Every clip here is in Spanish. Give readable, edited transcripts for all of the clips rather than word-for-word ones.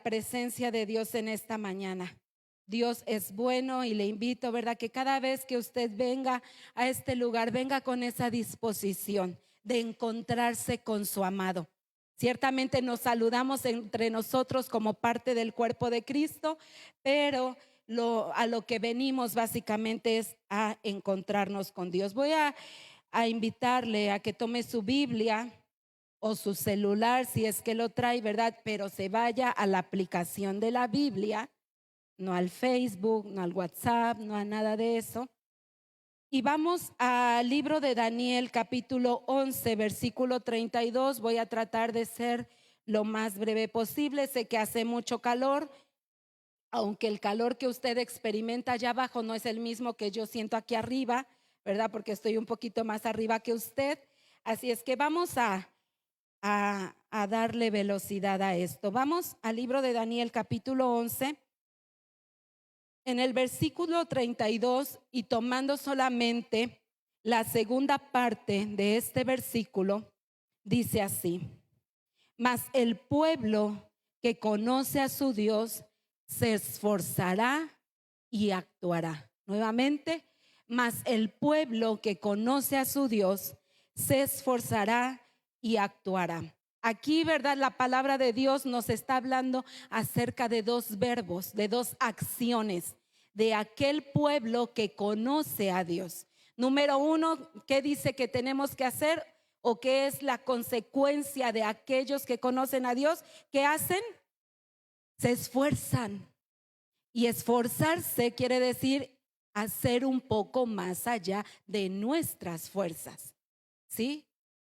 presencia de Dios en esta mañana. Dios es bueno y le invito, ¿verdad? Que cada vez que usted venga a este lugar, venga con esa disposición de encontrarse con su amado. Ciertamente nos saludamos entre nosotros como parte del cuerpo de Cristo, pero a lo que venimos básicamente es a encontrarnos con Dios. Voy a invitarle a que tome su Biblia o su celular si es que lo trae, ¿verdad? Pero se vaya a la aplicación de la Biblia, no al Facebook, no al WhatsApp, no a nada de eso. Y vamos al libro de Daniel, capítulo 11, versículo 32. Voy a tratar de ser lo más breve posible. Sé que hace mucho calor, aunque el calor que usted experimenta allá abajo no es el mismo que yo siento aquí arriba, ¿verdad? Porque estoy un poquito más arriba que usted. Así es que vamos a darle velocidad a esto. Vamos al libro de Daniel, capítulo 11. En el versículo 32, y tomando solamente la segunda parte de este versículo, dice así: mas el pueblo que conoce a su Dios se esforzará y actuará. Nuevamente, mas el pueblo que conoce a su Dios se esforzará y actuará. Aquí, ¿verdad? La palabra de Dios nos está hablando acerca de dos verbos, de dos acciones, de aquel pueblo que conoce a Dios. Número uno, ¿qué dice que tenemos que hacer? ¿O qué es la consecuencia de aquellos que conocen a Dios? ¿Qué hacen? Se esfuerzan. Y esforzarse quiere decir hacer un poco más allá de nuestras fuerzas. ¿Sí?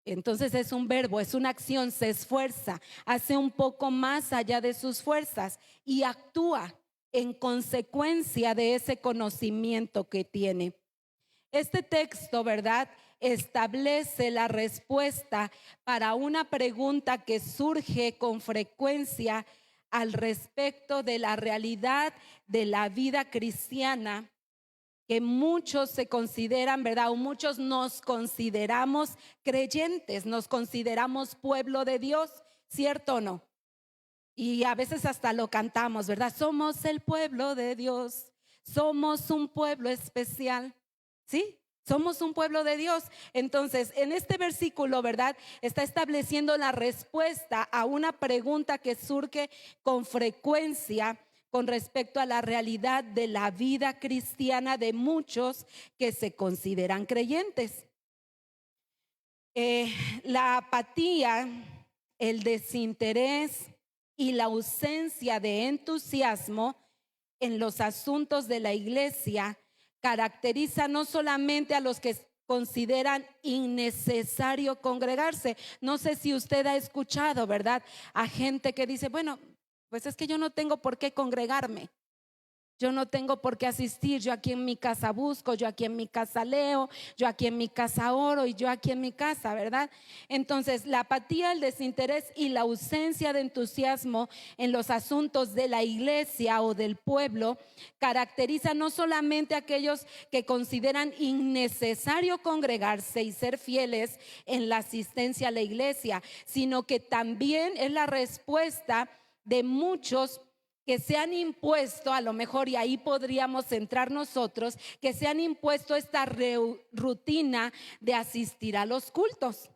Entonces es un verbo, es una acción, se esfuerza, hace un poco más allá de sus fuerzas y actúa en consecuencia de ese conocimiento que tiene. Este texto, ¿verdad?, establece la respuesta para una pregunta que surge con frecuencia al respecto de la realidad de la vida cristiana, que muchos se consideran, ¿verdad? O muchos nos consideramos creyentes, nos consideramos pueblo de Dios, ¿cierto o no? Y a veces hasta lo cantamos, ¿verdad? Somos el pueblo de Dios, somos un pueblo especial, ¿sí? Somos un pueblo de Dios. Entonces, en este versículo, ¿verdad?, está estableciendo la respuesta a una pregunta que surge con frecuencia con respecto a la realidad de la vida cristiana de muchos que se consideran creyentes. La apatía, el desinterés y la ausencia de entusiasmo en los asuntos de la iglesia caracteriza no solamente a los que consideran innecesario congregarse. No sé si usted ha escuchado, ¿verdad?, a gente que dice, bueno, pues es que yo no tengo por qué congregarme. Yo no tengo por qué asistir, yo aquí en mi casa busco, yo aquí en mi casa leo, yo aquí en mi casa oro y yo aquí en mi casa, ¿verdad? Entonces, la apatía, el desinterés y la ausencia de entusiasmo en los asuntos de la iglesia o del pueblo caracteriza no solamente a aquellos que consideran innecesario congregarse y ser fieles en la asistencia a la iglesia, sino que también es la respuesta de muchos que se han impuesto, a lo mejor, y ahí podríamos centrar nosotros, que se han impuesto esta rutina de asistir a los cultos.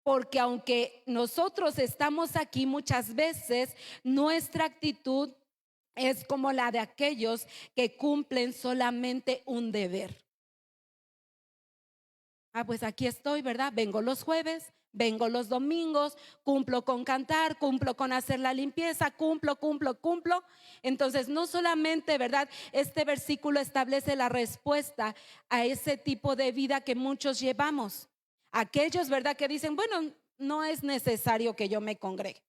Porque aunque nosotros estamos aquí, muchas veces nuestra actitud es como la de aquellos que cumplen solamente un deber. Pues aquí estoy, ¿verdad? Vengo los jueves, vengo los domingos, cumplo con cantar, cumplo con hacer la limpieza, cumplo. Entonces, no solamente, ¿verdad?, este versículo establece la respuesta a ese tipo de vida que muchos llevamos. Aquellos, ¿verdad?, que dicen, bueno, no es necesario que yo me congregue.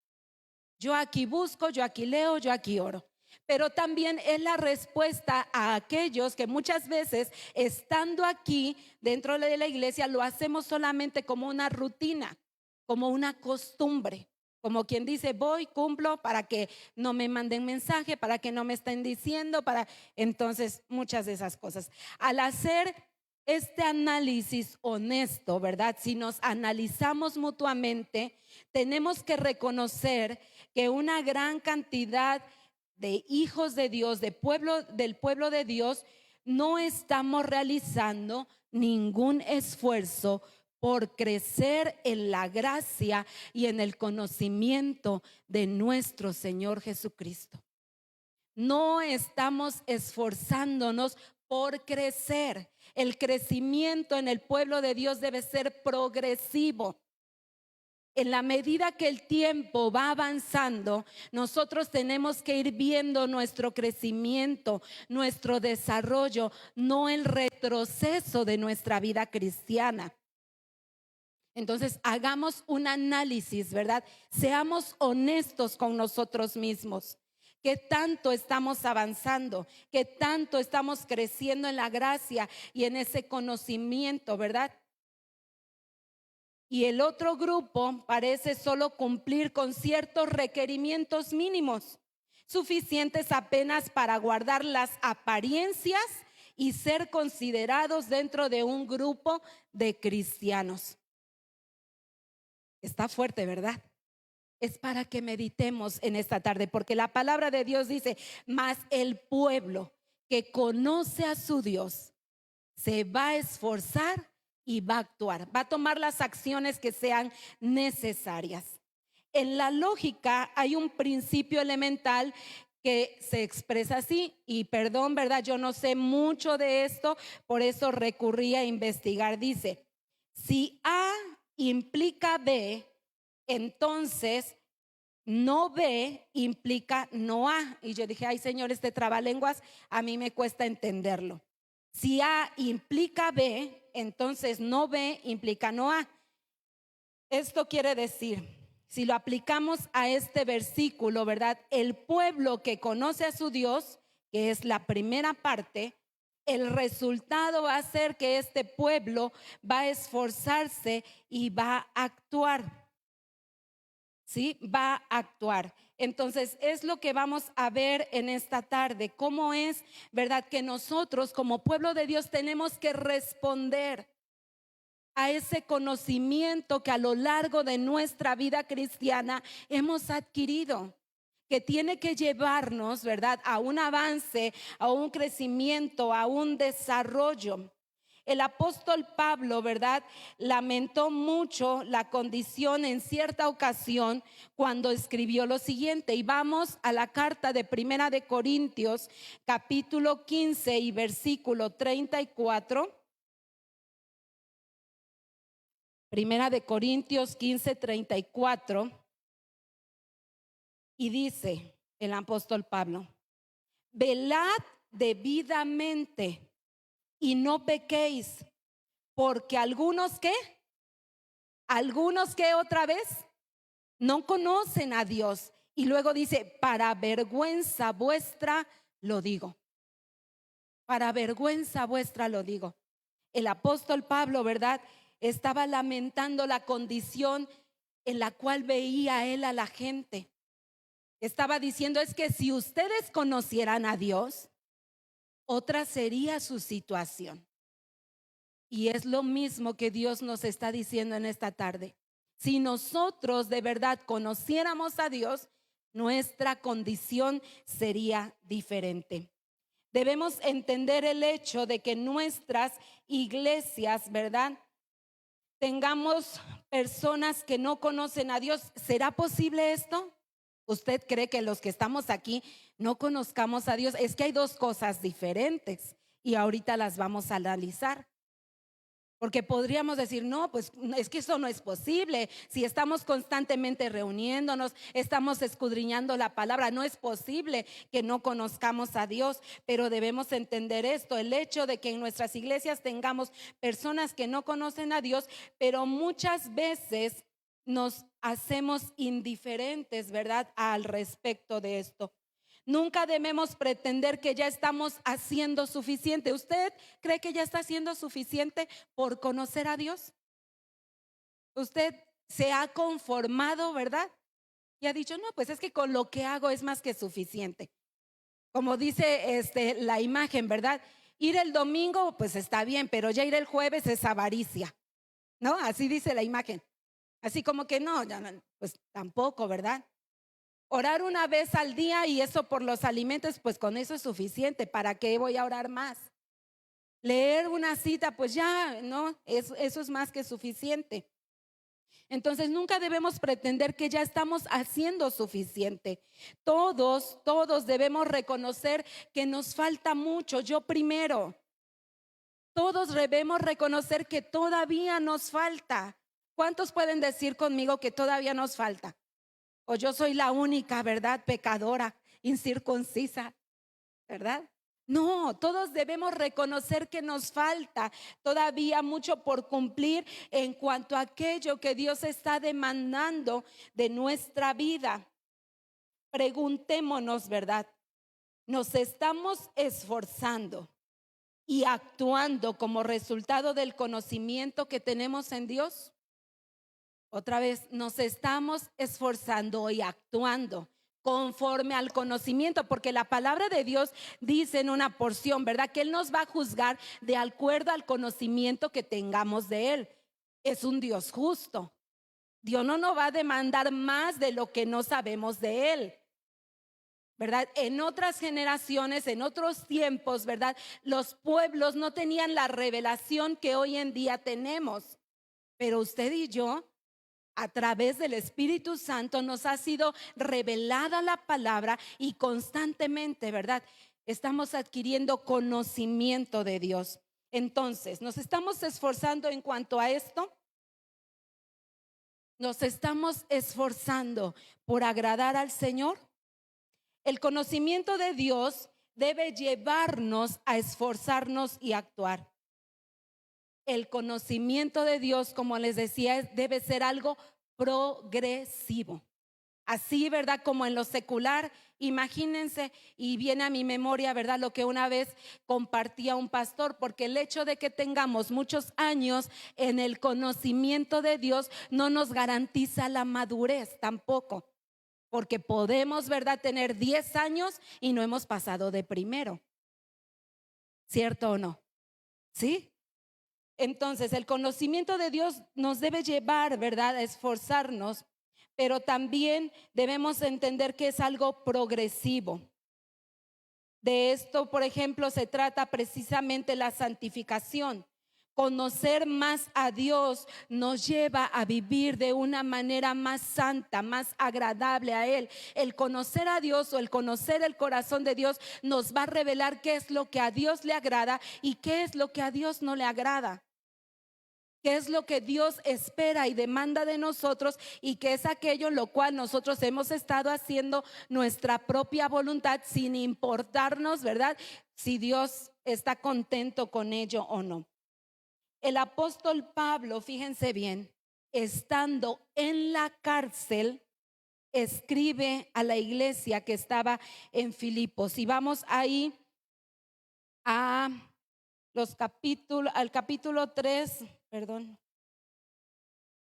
Yo aquí busco, yo aquí leo, yo aquí oro. Pero también es la respuesta a aquellos que muchas veces, estando aquí dentro de la iglesia, lo hacemos solamente como una rutina, como una costumbre, como quien dice, voy, cumplo para que no me manden mensaje, para que no me estén diciendo, entonces muchas de esas cosas. Al hacer este análisis honesto, ¿verdad? Si nos analizamos mutuamente, tenemos que reconocer que una gran cantidad de hijos de Dios, del pueblo de Dios, no estamos realizando ningún esfuerzo por crecer en la gracia y en el conocimiento de nuestro Señor Jesucristo. No estamos esforzándonos por crecer. El crecimiento en el pueblo de Dios debe ser progresivo. En la medida que el tiempo va avanzando, nosotros tenemos que ir viendo nuestro crecimiento, nuestro desarrollo, no el retroceso de nuestra vida cristiana. Entonces, hagamos un análisis, ¿verdad? Seamos honestos con nosotros mismos. ¿Qué tanto estamos avanzando? ¿Qué tanto estamos creciendo en la gracia y en ese conocimiento, verdad? Y el otro grupo parece solo cumplir con ciertos requerimientos mínimos, suficientes apenas para guardar las apariencias y ser considerados dentro de un grupo de cristianos. Está fuerte, ¿verdad? Es para que meditemos en esta tarde, porque la palabra de Dios dice: mas el pueblo que conoce a su Dios se va a esforzar y va a actuar, va a tomar las acciones que sean necesarias. En la lógica hay un principio elemental que se expresa así, y perdón, ¿verdad? Yo no sé mucho de esto, por eso recurrí a investigar. Dice: si A implica B, entonces no B implica no A. Y yo dije: ay, Señor, este trabalenguas a mí me cuesta entenderlo. Si A implica B, entonces no B implica no A. Esto quiere decir, si lo aplicamos a este versículo, ¿verdad? El pueblo que conoce a su Dios, que es la primera parte, el resultado va a ser que este pueblo va a esforzarse y va a actuar. ¿Sí? Va a actuar. Entonces es lo que vamos a ver en esta tarde. Cómo es, ¿verdad? Que nosotros como pueblo de Dios tenemos que responder a ese conocimiento que a lo largo de nuestra vida cristiana hemos adquirido, que tiene que llevarnos, ¿verdad?, a un avance, a un crecimiento, a un desarrollo. El apóstol Pablo, ¿verdad?, lamentó mucho la condición en cierta ocasión cuando escribió lo siguiente. Y vamos a la carta de Primera de Corintios, capítulo 15 y versículo 34. Primera de Corintios 15, 34. Y dice el apóstol Pablo: velad debidamente y no pequéis, porque algunos ¿qué? Algunos ¿qué otra vez? No conocen a Dios. Y luego dice: para vergüenza vuestra lo digo. Para vergüenza vuestra lo digo. El apóstol Pablo, ¿verdad?, estaba lamentando la condición en la cual veía él a la gente. Estaba diciendo: es que si ustedes conocieran a Dios, otra sería su situación. Y es lo mismo que Dios nos está diciendo en esta tarde. Si nosotros de verdad conociéramos a Dios, nuestra condición sería diferente. Debemos entender el hecho de que nuestras iglesias, ¿verdad?, tengamos personas que no conocen a Dios. ¿Será posible esto? ¿Usted cree que los que estamos aquí no conozcamos a Dios? Es que hay dos cosas diferentes y ahorita las vamos a analizar. Porque podríamos decir: no, pues es que eso no es posible. Si estamos constantemente reuniéndonos, estamos escudriñando la palabra, no es posible que no conozcamos a Dios. Pero debemos entender esto: el hecho de que en nuestras iglesias tengamos personas que no conocen a Dios, pero muchas veces nos hacemos indiferentes, ¿verdad?, al respecto de esto. Nunca debemos pretender que ya estamos haciendo suficiente. ¿Usted cree que ya está haciendo suficiente por conocer a Dios? Usted se ha conformado, ¿verdad?, y ha dicho: no, pues es que con lo que hago es más que suficiente. Como dice la imagen, ¿verdad? Ir el domingo, pues está bien, pero ya ir el jueves es avaricia, ¿no? Así dice la imagen. Así como que no, pues tampoco, ¿verdad? Orar una vez al día y eso por los alimentos, pues con eso es suficiente. ¿Para qué voy a orar más? Leer una cita, pues ya, ¿no? Eso es más que suficiente. Entonces nunca debemos pretender que ya estamos haciendo suficiente. Todos debemos reconocer que nos falta mucho. Yo primero. Todos debemos reconocer que todavía nos falta. ¿Cuántos pueden decir conmigo que todavía nos falta? O yo soy la única, ¿verdad? Pecadora, incircuncisa, ¿verdad? No, todos debemos reconocer que nos falta todavía mucho por cumplir en cuanto a aquello que Dios está demandando de nuestra vida. Preguntémonos, ¿verdad? ¿Nos estamos esforzando y actuando como resultado del conocimiento que tenemos en Dios? Otra vez, nos estamos esforzando y actuando conforme al conocimiento, porque la palabra de Dios dice en una porción, ¿verdad? Que Él nos va a juzgar de acuerdo al conocimiento que tengamos de Él. Es un Dios justo. Dios no nos va a demandar más de lo que no sabemos de Él, ¿verdad? En otras generaciones, en otros tiempos, ¿verdad? Los pueblos no tenían la revelación que hoy en día tenemos, pero usted y yo, a través del Espíritu Santo, nos ha sido revelada la palabra y constantemente, ¿verdad? Estamos adquiriendo conocimiento de Dios. Entonces, ¿nos estamos esforzando en cuanto a esto? ¿Nos estamos esforzando por agradar al Señor? El conocimiento de Dios debe llevarnos a esforzarnos y actuar. El conocimiento de Dios, como les decía, debe ser algo progresivo. Así, ¿verdad? Como en lo secular, imagínense, y viene a mi memoria, ¿verdad? Lo que una vez compartía un pastor, porque el hecho de que tengamos muchos años en el conocimiento de Dios no nos garantiza la madurez tampoco, porque podemos, ¿verdad? Tener 10 años y no hemos pasado de primero, ¿cierto o no? ¿Sí? Entonces, el conocimiento de Dios nos debe llevar, ¿verdad?, a esforzarnos, pero también debemos entender que es algo progresivo. De esto, por ejemplo, se trata precisamente la santificación. Conocer más a Dios nos lleva a vivir de una manera más santa, más agradable a Él. El conocer a Dios o el conocer el corazón de Dios nos va a revelar qué es lo que a Dios le agrada y qué es lo que a Dios no le agrada. Qué es lo que Dios espera y demanda de nosotros y qué es aquello en lo cual nosotros hemos estado haciendo nuestra propia voluntad sin importarnos, ¿verdad? Si Dios está contento con ello o no. El apóstol Pablo, fíjense bien, estando en la cárcel, escribe a la iglesia que estaba en Filipos. Y vamos ahí a al capítulo 3, perdón.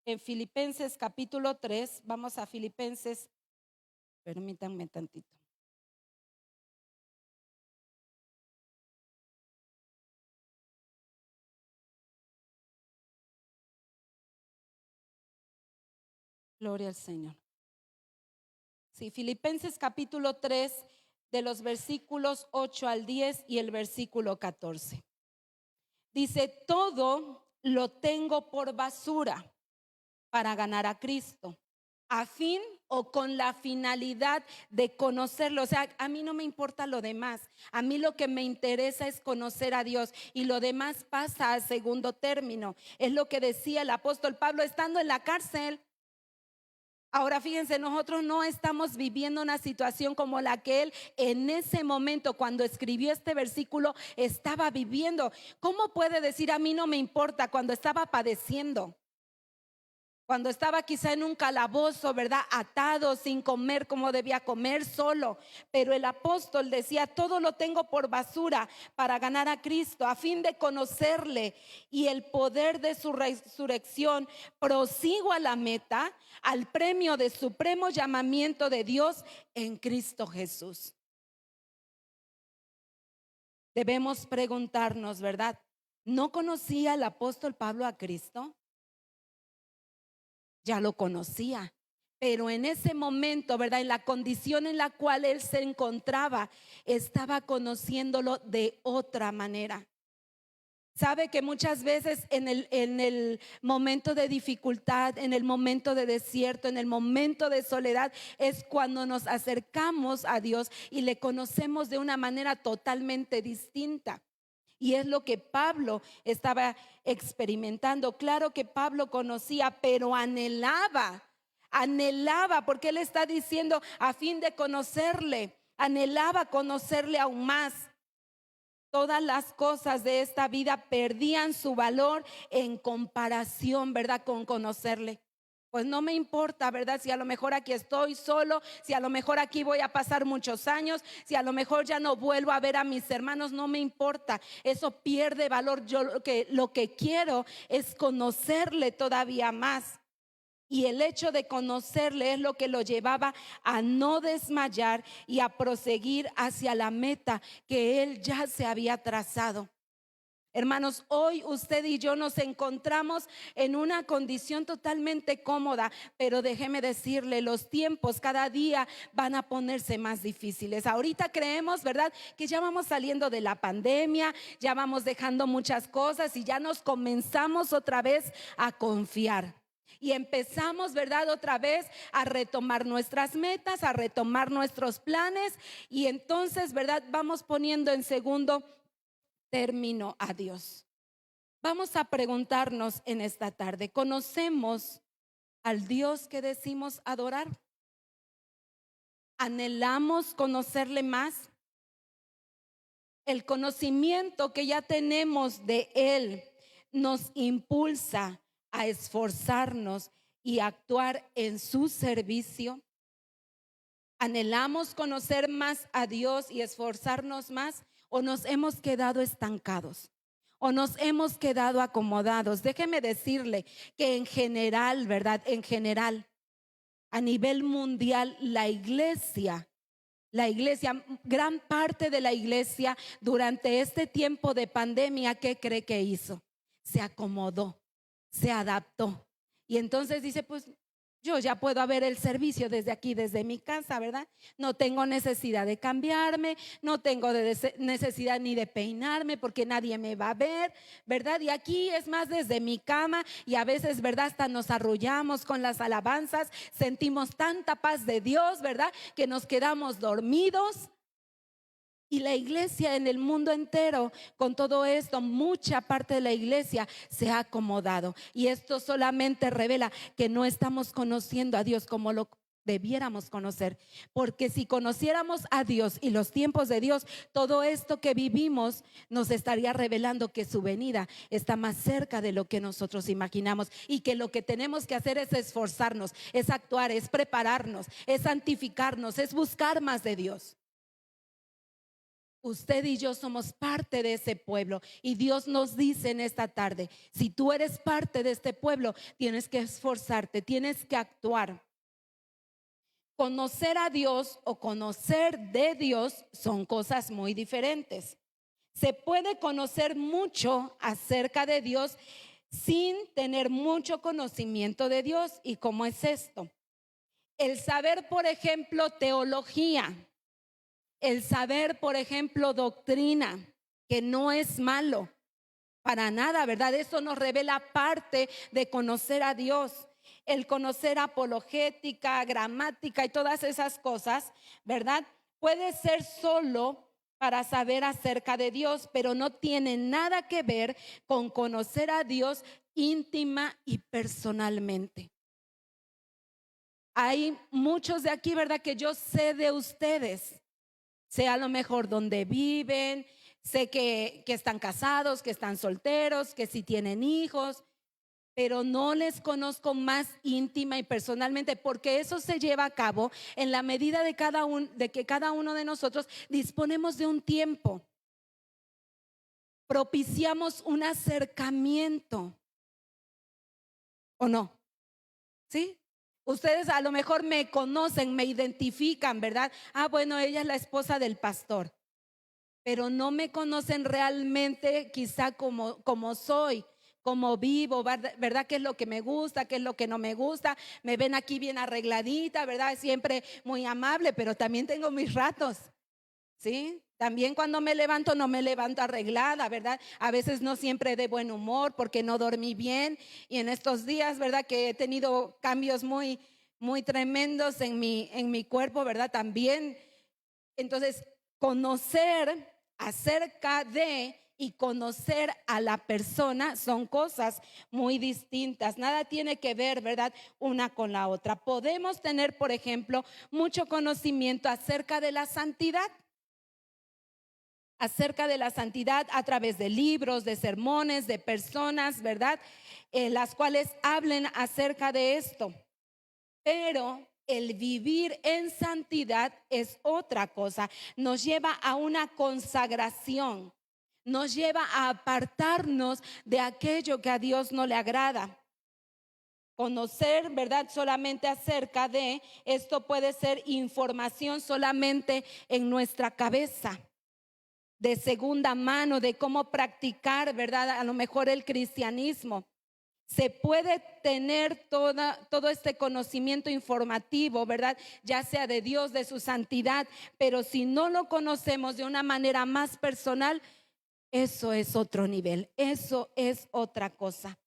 En Filipenses capítulo 3, vamos a Filipenses, permítanme tantito. Gloria al Señor. Sí, Filipenses capítulo 3, de los versículos 8 al 10 y el versículo 14. Dice, todo lo tengo por basura para ganar a Cristo, a fin o con la finalidad de conocerlo. O sea, a mí no me importa lo demás. A mí lo que me interesa es conocer a Dios y lo demás pasa a segundo término. Es lo que decía el apóstol Pablo estando en la cárcel. Ahora fíjense, nosotros no estamos viviendo una situación como la que él en ese momento, cuando escribió este versículo, estaba viviendo. ¿Cómo puede decir a mí no me importa cuando estaba padeciendo? Cuando estaba quizá en un calabozo, ¿verdad? Atado, sin comer como debía comer, solo. Pero el apóstol decía, todo lo tengo por basura para ganar a Cristo, a fin de conocerle y el poder de su resurrección. Prosigo a la meta, al premio de supremo llamamiento de Dios en Cristo Jesús. debemos preguntarnos, ¿verdad? ¿No conocía el apóstol Pablo a Cristo? Ya lo conocía, pero en ese momento, ¿verdad? En la condición en la cual él se encontraba, estaba conociéndolo de otra manera. Sabe que muchas veces en el momento de dificultad, en el momento de desierto, en el momento de soledad, es cuando nos acercamos a Dios y le conocemos de una manera totalmente distinta. Y es lo que Pablo estaba experimentando. Claro que Pablo conocía, pero anhelaba, porque él está diciendo a fin de conocerle, anhelaba conocerle aún más. Todas las cosas de esta vida perdían su valor en comparación, ¿verdad? Con conocerle. Pues no me importa, ¿verdad? Si a lo mejor aquí estoy solo, si a lo mejor aquí voy a pasar muchos años, si a lo mejor ya no vuelvo a ver a mis hermanos, no me importa. Eso pierde valor. Yo lo que quiero es conocerle todavía más. Y el hecho de conocerle es lo que lo llevaba a no desmayar y a proseguir hacia la meta que él ya se había trazado. Hermanos, hoy usted y yo nos encontramos en una condición totalmente cómoda, pero déjeme decirle, los tiempos cada día van a ponerse más difíciles. Ahorita creemos, ¿verdad?, que ya vamos saliendo de la pandemia, ya vamos dejando muchas cosas y ya nos comenzamos otra vez a confiar. Y empezamos, ¿verdad?, otra vez a retomar nuestras metas, a retomar nuestros planes. Y entonces, ¿verdad?, vamos poniendo en segundo término a Dios. Vamos a preguntarnos en esta tarde, ¿conocemos al Dios que decimos adorar? ¿Anhelamos conocerle más? El conocimiento que ya tenemos de Él nos impulsa a esforzarnos y actuar en su servicio. ¿Anhelamos conocer más a Dios y esforzarnos más, o nos hemos quedado estancados o nos hemos quedado acomodados? Déjeme decirle que en general, ¿verdad? En general, a nivel mundial, gran parte de la iglesia durante este tiempo de pandemia, ¿qué cree que hizo? Se acomodó, se adaptó. Y entonces dice, pues yo ya puedo ver el servicio desde aquí, desde mi casa, ¿verdad? No tengo necesidad de cambiarme, no tengo necesidad ni de peinarme porque nadie me va a ver, ¿verdad? Y aquí es más desde mi cama, y a veces, ¿verdad?, hasta nos arrullamos con las alabanzas, sentimos tanta paz de Dios, ¿verdad?, que nos quedamos dormidos. Y la iglesia en el mundo entero, con todo esto, mucha parte de la iglesia se ha acomodado. Y esto solamente revela que no estamos conociendo a Dios como lo debiéramos conocer. Porque si conociéramos a Dios y los tiempos de Dios, todo esto que vivimos nos estaría revelando que su venida está más cerca de lo que nosotros imaginamos, y que lo que tenemos que hacer es esforzarnos, es actuar, es prepararnos, es santificarnos, es buscar más de Dios. Usted y yo somos parte de ese pueblo, y Dios nos dice en esta tarde, si tú eres parte de este pueblo, tienes que esforzarte, tienes que actuar. Conocer a Dios o conocer de Dios son cosas muy diferentes. Se puede conocer mucho acerca de Dios sin tener mucho conocimiento de Dios. ¿Y cómo es esto? El saber, por ejemplo, teología. El saber, por ejemplo, doctrina, que no es malo para nada, ¿verdad? Eso nos revela parte de conocer a Dios. El conocer apologética, gramática y todas esas cosas, ¿verdad?, puede ser solo para saber acerca de Dios, pero no tiene nada que ver con conocer a Dios íntima y personalmente. Hay muchos de aquí, ¿verdad?, que yo sé de ustedes. Sé a lo mejor dónde viven, sé que están casados, que están solteros, que si tienen hijos, pero no les conozco más íntima y personalmente, porque eso se lleva a cabo en la medida de que cada uno de nosotros disponemos de un tiempo, propiciamos un acercamiento, ¿o no? ¿Sí? Ustedes a lo mejor me conocen, me identifican, ¿verdad? Ah, bueno, ella es la esposa del pastor. pero no me conocen realmente quizá como soy, como vivo, ¿verdad? ¿Qué es lo que me gusta? ¿Qué es lo que no me gusta? Me ven aquí bien arregladita, ¿verdad? Siempre muy amable, pero también tengo mis ratos, ¿sí? También cuando me levanto no me levanto arreglada, ¿verdad? A veces no siempre de buen humor porque no dormí bien, y en estos días, ¿verdad? Que he tenido cambios muy tremendos en mi cuerpo, ¿verdad? También. Entonces, conocer acerca de y conocer a la persona son cosas muy distintas. Nada tiene que ver, ¿verdad?, una con la otra. Podemos tener, por ejemplo, mucho conocimiento acerca de la santidad. Acerca de la santidad a través de libros, de sermones, de personas, ¿verdad? Las cuales hablen acerca de esto. Pero el vivir en santidad es otra cosa. Nos lleva a una consagración. Nos lleva a apartarnos de aquello que a Dios no le agrada. Conocer, ¿verdad?, solamente acerca de esto puede ser información solamente en nuestra cabeza, de segunda mano, de cómo practicar, ¿verdad?, a lo mejor el cristianismo. Se puede tener todo este conocimiento informativo, ¿verdad?, ya sea de Dios, de su santidad, pero si no lo conocemos de una manera más personal, eso es otro nivel, eso es otra cosa.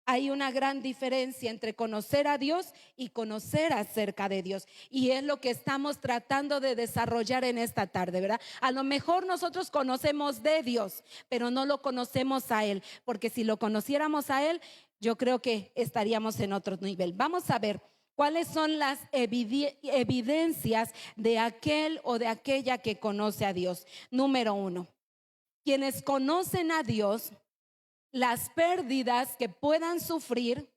Hay una gran diferencia entre conocer a Dios y conocer acerca de Dios. Y es lo que estamos tratando de desarrollar en esta tarde, ¿verdad? A lo mejor nosotros conocemos de Dios, pero no lo conocemos a Él. Porque si lo conociéramos a Él, yo creo que estaríamos en otro nivel. Vamos a ver cuáles son las evidencias de aquel o de aquella que conoce a Dios. Número 1, quienes conocen a Dios, las pérdidas que puedan sufrir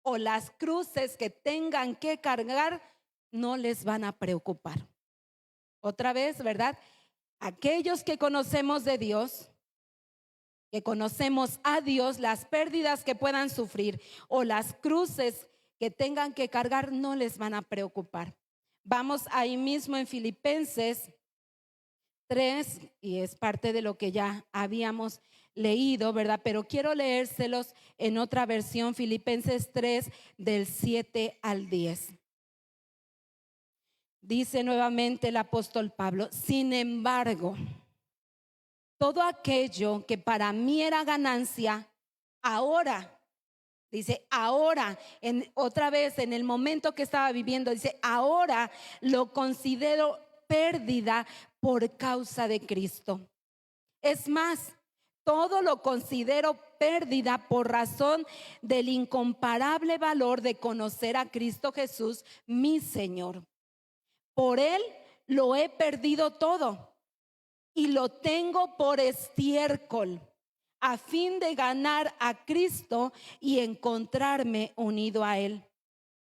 o las cruces que tengan que cargar no les van a preocupar. Otra vez, ¿verdad? Aquellos que conocemos de Dios, que conocemos a Dios, las pérdidas que puedan sufrir o las cruces que tengan que cargar no les van a preocupar. Vamos ahí mismo en Filipenses 3, y es parte de lo que ya habíamos leído, ¿verdad? Pero quiero leérselos en otra versión, Filipenses 3, del 7 al 10. Dice nuevamente el apóstol Pablo: sin embargo, todo aquello que para mí era ganancia, ahora, dice, ahora, otra vez en el momento que estaba viviendo, dice, ahora lo considero pérdida por causa de Cristo. Es más, todo lo considero pérdida por razón del incomparable valor de conocer a Cristo Jesús, mi Señor. Por Él lo he perdido todo y lo tengo por estiércol, a fin de ganar a Cristo y encontrarme unido a Él.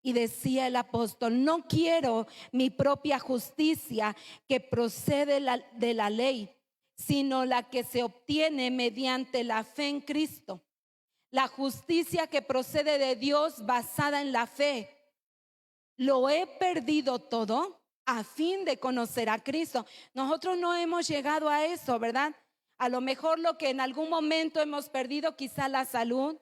Y decía el apóstol: no quiero mi propia justicia que procede de la ley, sino la que se obtiene mediante la fe en Cristo. La justicia que procede de Dios basada en la fe. Lo he perdido todo a fin de conocer a Cristo. Nosotros no hemos llegado a eso, ¿verdad? A lo mejor lo que en algún momento hemos perdido, quizá la salud,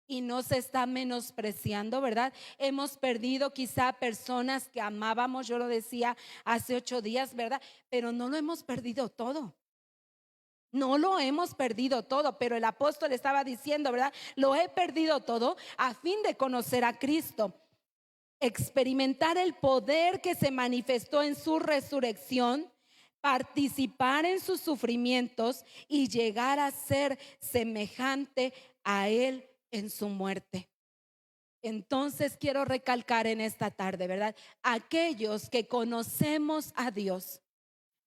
y no se está menospreciando, ¿verdad? Hemos perdido quizá personas que amábamos, yo lo decía hace 8 días, ¿verdad? Pero no lo hemos perdido todo. No lo hemos perdido todo, pero el apóstol estaba diciendo, ¿verdad? Lo he perdido todo a fin de conocer a Cristo, experimentar el poder que se manifestó en su resurrección, participar en sus sufrimientos y llegar a ser semejante a Él en su muerte. Entonces quiero recalcar en esta tarde, ¿verdad? Aquellos que conocemos a Dios,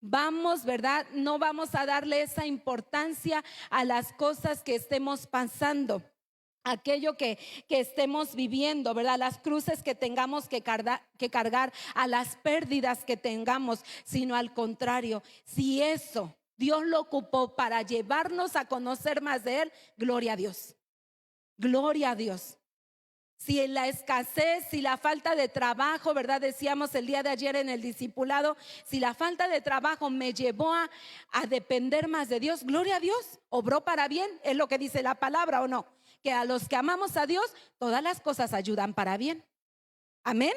vamos, ¿verdad? No vamos a darle esa importancia a las cosas que estemos pasando, aquello que estemos viviendo, ¿verdad? Las cruces que tengamos que cargar, a las pérdidas que tengamos, sino al contrario, si eso Dios lo ocupó para llevarnos a conocer más de Él, gloria a Dios. Gloria a Dios. Si la escasez, si la falta de trabajo, ¿verdad? Decíamos el día de ayer en el discipulado, si la falta de trabajo me llevó a depender más de Dios, gloria a Dios, obró para bien, es lo que dice la palabra, ¿o no? Que a los que amamos a Dios, todas las cosas ayudan para bien. Amén.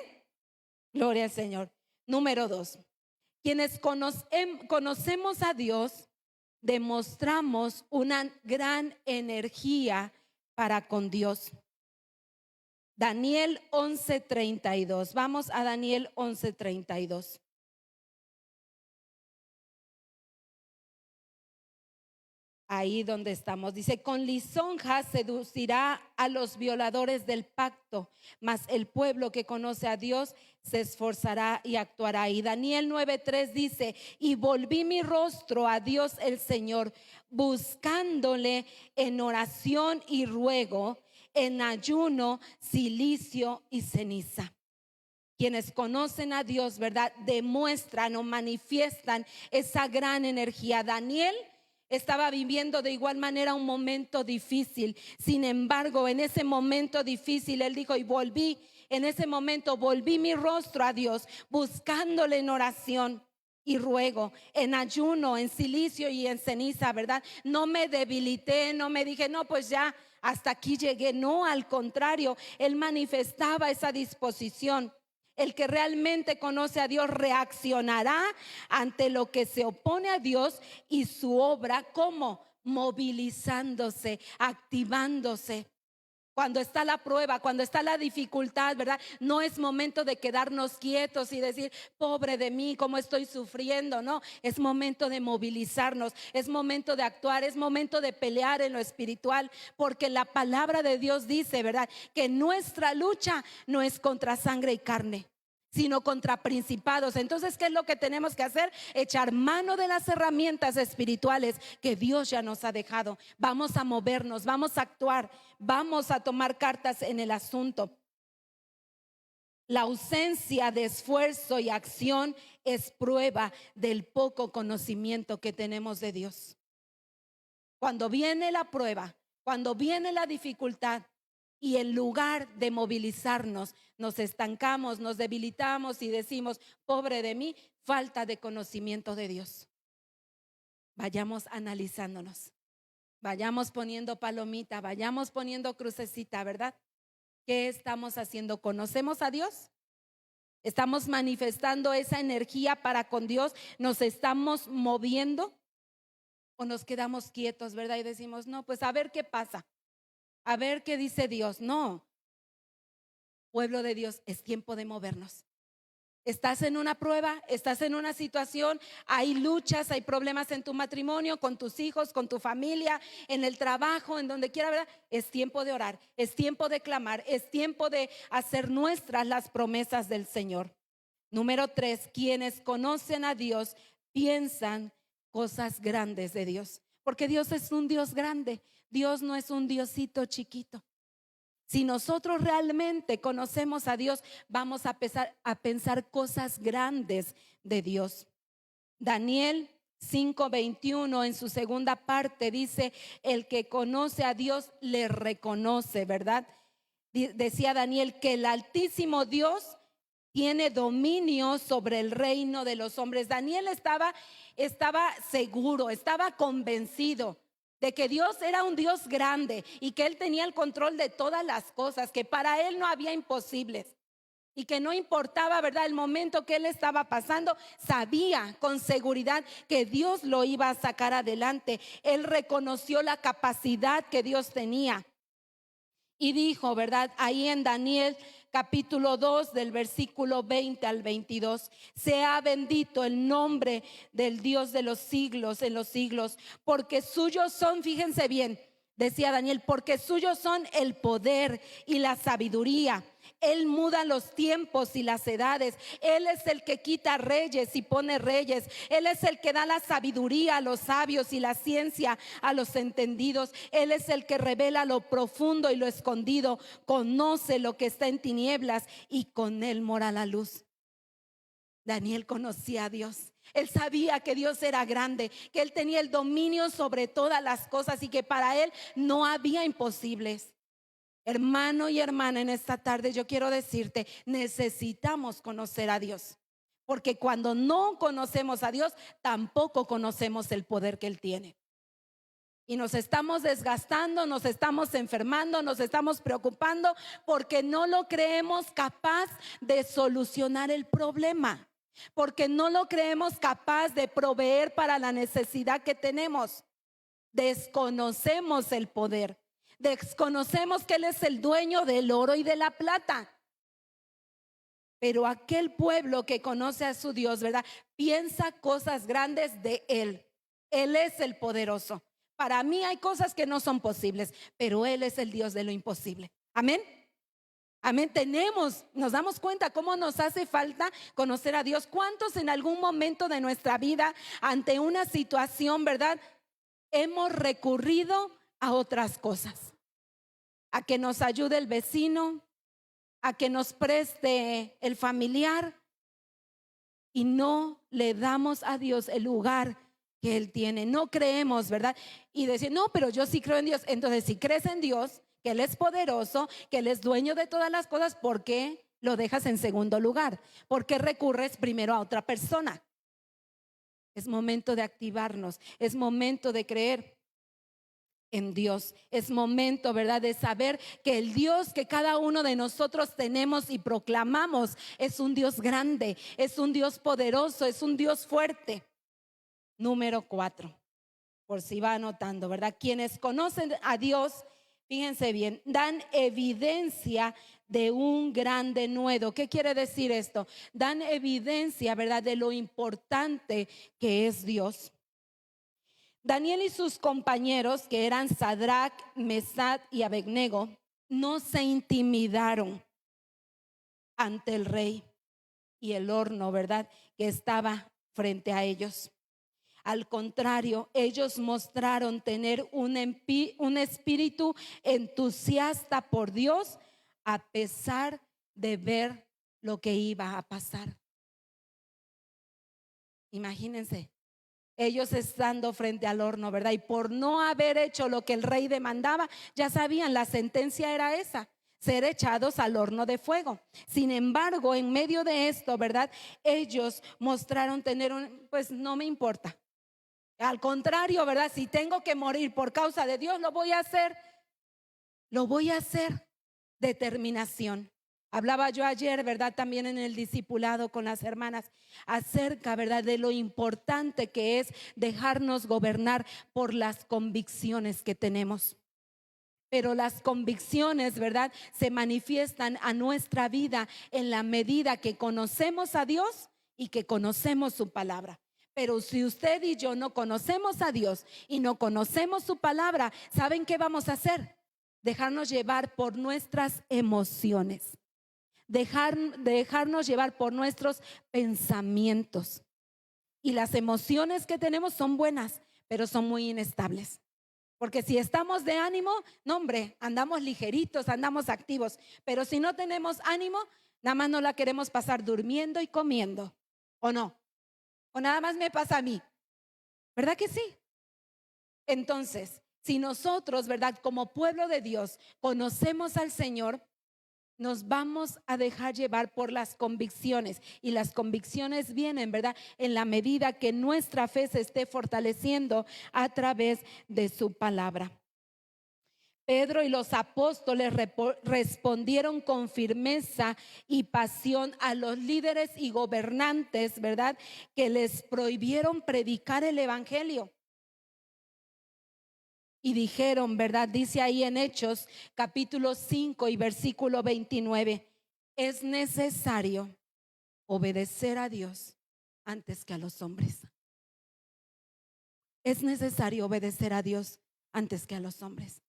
Gloria al Señor. Número 2. Quienes conocemos a Dios, demostramos una gran energía para con Dios. Daniel 11:32. Vamos a Daniel 11:32. Ahí donde estamos. Dice, con lisonjas seducirá a los violadores del pacto, mas el pueblo que conoce a Dios se esforzará y actuará. Y Daniel 9:3 dice, y volví mi rostro a Dios el Señor, buscándole en oración y ruego, en ayuno, cilicio y ceniza. Quienes conocen a Dios, ¿verdad? Demuestran o manifiestan esa gran energía. Daniel estaba viviendo de igual manera un momento difícil. Sin embargo, en ese momento difícil, él dijo, y volví, en ese momento volví mi rostro a Dios, buscándole en oración y ruego, en ayuno, en cilicio y en ceniza, ¿verdad? No me debilité, no me dije, no, pues ya hasta aquí llegué. No, al contrario, él manifestaba esa disposición. El que realmente conoce a Dios reaccionará ante lo que se opone a Dios y su obra, como movilizándose, activándose. Cuando está la prueba, cuando está la dificultad, ¿verdad? No es momento de quedarnos quietos y decir, pobre de mí, cómo estoy sufriendo. No, es momento de movilizarnos, es momento de actuar, es momento de pelear en lo espiritual, porque la palabra de Dios dice, ¿verdad? Que nuestra lucha no es contra sangre y carne, sino contra principados. Entonces, ¿qué es lo que tenemos que hacer? Echar mano de las herramientas espirituales que Dios ya nos ha dejado. Vamos a movernos, vamos a actuar, vamos a tomar cartas en el asunto. La ausencia de esfuerzo y acción es prueba del poco conocimiento que tenemos de Dios. Cuando viene la prueba, cuando viene la dificultad, y en lugar de movilizarnos, nos estancamos, nos debilitamos y decimos, pobre de mí, falta de conocimiento de Dios. Vayamos analizándonos, vayamos poniendo palomita, vayamos poniendo crucecita, ¿verdad? ¿Qué estamos haciendo? ¿Conocemos a Dios? ¿Estamos manifestando esa energía para con Dios? ¿Nos estamos moviendo? ¿O nos quedamos quietos, verdad? Y decimos, no, pues a ver qué pasa. A ver qué dice Dios. No, pueblo de Dios, es tiempo de movernos. Estás en una prueba, estás en una situación, hay luchas, hay problemas en tu matrimonio, con tus hijos, con tu familia, en el trabajo, en donde quiera, ¿verdad? Es tiempo de orar, es tiempo de clamar, es tiempo de hacer nuestras las promesas del Señor. Número 3, quienes conocen a Dios piensan cosas grandes de Dios, porque Dios es un Dios grande. Dios no es un diosito chiquito. Si nosotros realmente conocemos a Dios, vamos a pensar cosas grandes de Dios. Daniel 5:21 en su segunda parte dice, el que conoce a Dios le reconoce, ¿verdad? Decía Daniel que el Altísimo Dios tiene dominio sobre el reino de los hombres. Daniel estaba seguro, estaba convencido de que Dios era un Dios grande y que Él tenía el control de todas las cosas, que para Él no había imposibles y que no importaba, ¿verdad?, el momento que Él estaba pasando, sabía con seguridad que Dios lo iba a sacar adelante. Él reconoció la capacidad que Dios tenía y dijo, ¿verdad?, ahí en Daniel capítulo 2 del versículo 20 al 22, sea bendito el nombre del Dios de los siglos en los siglos, porque suyos son, fíjense bien, decía Daniel, porque suyos son el poder y la sabiduría. Él muda los tiempos y las edades. Él es el que quita reyes y pone reyes. Él es el que da la sabiduría a los sabios y la ciencia a los entendidos. Él es el que revela lo profundo y lo escondido. Conoce lo que está en tinieblas y con él mora la luz. Daniel conocía a Dios. Él sabía que Dios era grande, que Él tenía el dominio sobre todas las cosas y que para Él no había imposibles. Hermano y hermana, en esta tarde yo quiero decirte, necesitamos conocer a Dios. Porque cuando no conocemos a Dios, tampoco conocemos el poder que Él tiene. Y nos estamos desgastando, nos estamos enfermando, nos estamos preocupando porque no lo creemos capaz de solucionar el problema. Porque no lo creemos capaz de proveer para la necesidad que tenemos. Desconocemos el poder. Desconocemos que Él es el dueño del oro y de la plata. Pero aquel pueblo que conoce a su Dios, ¿verdad? Piensa cosas grandes de Él. Él es el poderoso. Para mí hay cosas que no son posibles, pero Él es el Dios de lo imposible. Amén. Amén. Nos damos cuenta cómo nos hace falta conocer a Dios. ¿Cuántos en algún momento de nuestra vida, ante una situación, verdad, hemos recurrido a otras cosas? A que nos ayude el vecino, a que nos preste el familiar, y no le damos a Dios el lugar que Él tiene. No creemos, ¿verdad? Y decir, no, pero yo sí creo en Dios. Entonces, si crees en Dios, que Él es poderoso, que Él es dueño de todas las cosas, ¿por qué lo dejas en segundo lugar? ¿Por qué recurres primero a otra persona? Es momento de activarnos, es momento de creer en Dios. Es momento, ¿verdad?, de saber que el Dios que cada uno de nosotros tenemos y proclamamos es un Dios grande, es un Dios poderoso, es un Dios fuerte. Número 4, por si va anotando, ¿verdad? Quienes conocen a Dios, fíjense bien, dan evidencia de un gran denuedo. ¿Qué quiere decir esto? Dan evidencia, ¿verdad?, de lo importante que es Dios. Daniel y sus compañeros, que eran Sadrach, Mesach y Abednego, no se intimidaron ante el rey y el horno, ¿verdad?, que estaba frente a ellos. Al contrario, ellos mostraron tener un espíritu entusiasta por Dios, a pesar de ver lo que iba a pasar. Imagínense. Ellos estando frente al horno, ¿verdad? Y por no haber hecho lo que el rey demandaba, ya sabían, la sentencia era esa: ser echados al horno de fuego. Sin embargo, en medio de esto, ¿verdad?, ellos mostraron tener pues no me importa. Al contrario, ¿verdad? Si tengo que morir por causa de Dios, lo voy a hacer. Lo voy a hacer. Determinación. Hablaba yo ayer, ¿verdad?, también en el discipulado con las hermanas, acerca, ¿verdad?, de lo importante que es dejarnos gobernar por las convicciones que tenemos. Pero las convicciones, ¿verdad?, se manifiestan a nuestra vida en la medida que conocemos a Dios y que conocemos su palabra. Pero si usted y yo no conocemos a Dios y no conocemos su palabra, ¿saben qué vamos a hacer? Dejarnos llevar por nuestras emociones. Dejarnos llevar por nuestros pensamientos. Y las emociones que tenemos son buenas, pero son muy inestables. Porque si estamos de ánimo, no, hombre, andamos ligeritos, andamos activos. Pero si no tenemos ánimo, nada más no la queremos pasar durmiendo y comiendo. ¿O no? ¿O nada más me pasa a mí? ¿Verdad que sí? Entonces, si nosotros, ¿verdad?, como pueblo de Dios, conocemos al Señor, nos vamos a dejar llevar por las convicciones. Y las convicciones vienen, ¿verdad?, en la medida que nuestra fe se esté fortaleciendo a través de su palabra. Pedro y los apóstoles respondieron con firmeza y pasión a los líderes y gobernantes, ¿verdad?, que les prohibieron predicar el evangelio. Y dijeron, ¿verdad?, dice ahí en Hechos capítulo 5 y versículo 29, es necesario obedecer a Dios antes que a los hombres. Es necesario obedecer a Dios antes que a los hombres.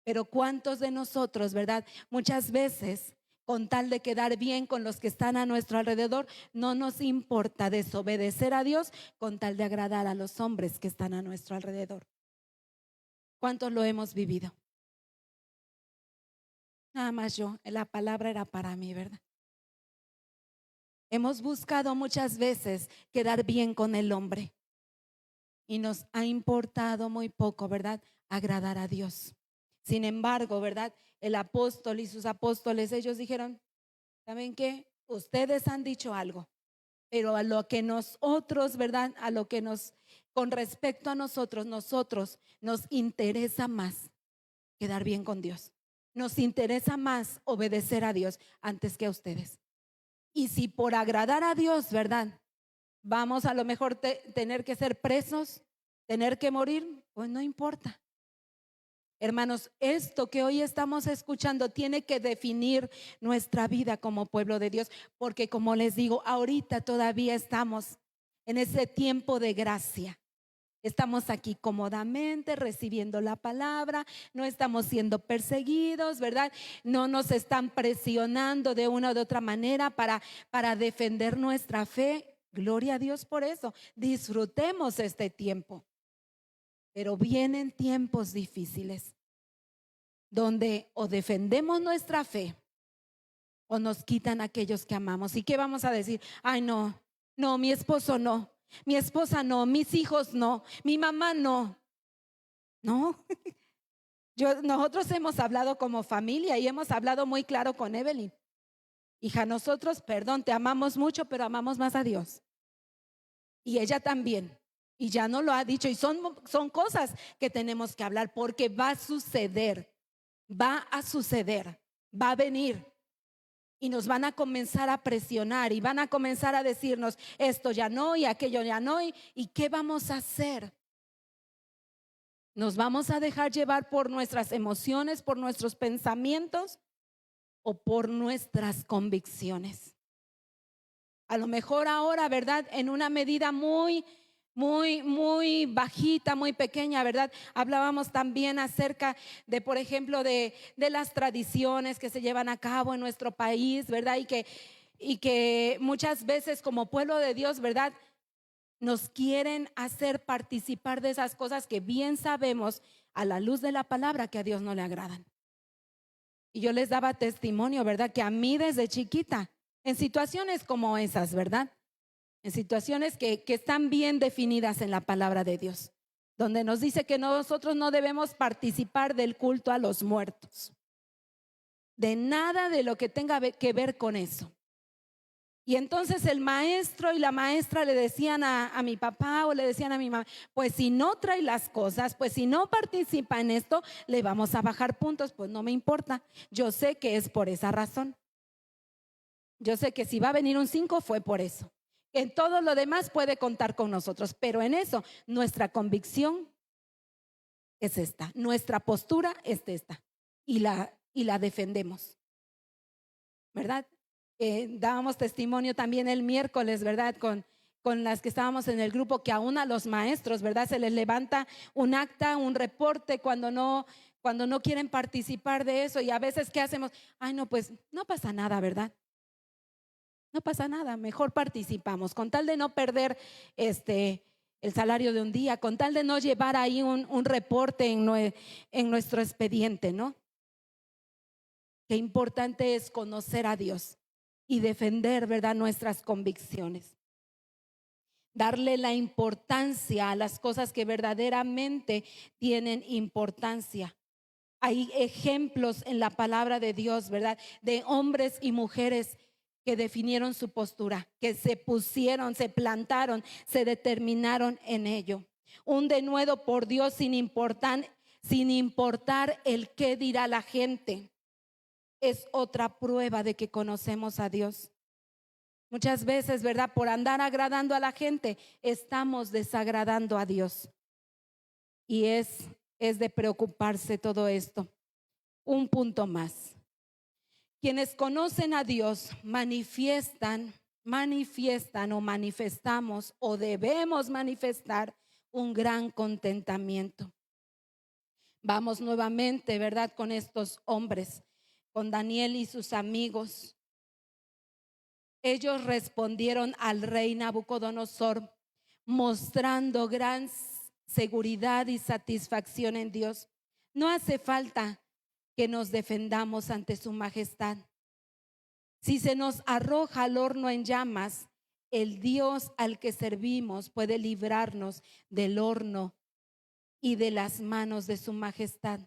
Pero ¿cuántos de nosotros, verdad, muchas veces, con tal de quedar bien con los que están a nuestro alrededor, no nos importa desobedecer a Dios con tal de agradar a los hombres que están a nuestro alrededor? ¿Cuántos lo hemos vivido? Nada más yo, la palabra era para mí, ¿verdad? Hemos buscado muchas veces quedar bien con el hombre y nos ha importado muy poco, ¿verdad?, agradar a Dios. Sin embargo, ¿verdad? El apóstol y sus apóstoles, ellos dijeron, ¿saben qué? Ustedes han dicho algo, pero a lo que nosotros, ¿verdad? A lo que con respecto a nosotros nos interesa más quedar bien con Dios. Nos interesa más obedecer a Dios antes que a ustedes. Y si por agradar a Dios, ¿verdad? Vamos a lo mejor tener que ser presos, tener que morir, pues no importa. Hermanos, esto que hoy estamos escuchando tiene que definir nuestra vida como pueblo de Dios, porque como les digo, ahorita todavía estamos en ese tiempo de gracia. Estamos aquí cómodamente recibiendo la palabra, no estamos siendo perseguidos, ¿verdad? No nos están presionando de una u otra manera para defender nuestra fe. Gloria a Dios por eso. Disfrutemos este tiempo. Pero vienen tiempos difíciles donde o defendemos nuestra fe o nos quitan aquellos que amamos. ¿Y qué vamos a decir? Ay, no, mi esposo no, mi esposa no, mis hijos no, mi mamá no. No, nosotros hemos hablado como familia y hemos hablado muy claro con Evelyn. Hija, nosotros, perdón, te amamos mucho, pero amamos más a Dios. Y ella también. Y ya no lo ha dicho. Y son cosas que tenemos que hablar porque va a suceder. Va a suceder. Va a venir. Y nos van a comenzar a presionar y van a comenzar a decirnos esto ya no y aquello ya no. ¿Y qué vamos a hacer? ¿Nos vamos a dejar llevar por nuestras emociones, por nuestros pensamientos o por nuestras convicciones? A lo mejor ahora, ¿verdad? En una medida muy bajita, muy pequeña, ¿verdad? Hablábamos también acerca de, por ejemplo, de las tradiciones que se llevan a cabo en nuestro país, ¿verdad? Y que muchas veces como pueblo de Dios, ¿verdad? Nos quieren hacer participar de esas cosas que bien sabemos a la luz de la palabra que a Dios no le agradan. Y yo les daba testimonio, ¿verdad? Que a mí desde chiquita, en situaciones como esas, ¿verdad? En situaciones que están bien definidas en la palabra de Dios, donde nos dice que nosotros no debemos participar del culto a los muertos, de nada de lo que tenga que ver con eso. Y entonces el maestro y la maestra le decían a mi papá o le decían a mi mamá, pues si no trae las cosas, pues si no participa en esto, le vamos a bajar puntos. Pues no me importa, yo sé que es por esa razón. Yo sé que si va a venir un 5 fue por eso. En todo lo demás puede contar con nosotros, pero en eso nuestra convicción es esta, nuestra postura es esta y la defendemos, ¿verdad? Dábamos testimonio también el miércoles, ¿verdad? Con las que estábamos en el grupo, que aún a los maestros, ¿verdad? Se les levanta un acta, un reporte cuando no quieren participar de eso. Y a veces, ¿qué hacemos? Ay, no, pues no pasa nada, ¿verdad? No pasa nada, mejor participamos, con tal de no perder el salario de un día, con tal de no llevar ahí un reporte en nuestro expediente, ¿no? Qué importante es conocer a Dios y defender, ¿verdad?, nuestras convicciones. Darle la importancia a las cosas que verdaderamente tienen importancia. Hay ejemplos en la palabra de Dios, ¿verdad?, de hombres y mujeres que definieron su postura, que se pusieron, se plantaron, se determinaron en ello. Un denuedo por Dios sin importar el qué dirá la gente. Es otra prueba de que conocemos a Dios. Muchas veces, ¿verdad? Por andar agradando a la gente, estamos desagradando a Dios. Y es de preocuparse todo esto. Un punto más. Quienes conocen a Dios manifiestan o manifestamos o debemos manifestar un gran contentamiento. Vamos nuevamente, ¿verdad?, con estos hombres, con Daniel y sus amigos. Ellos respondieron al rey Nabucodonosor mostrando gran seguridad y satisfacción en Dios. No hace falta que nos defendamos ante su majestad. Si se nos arroja al horno en llamas, el Dios al que servimos puede librarnos del horno y de las manos de su majestad.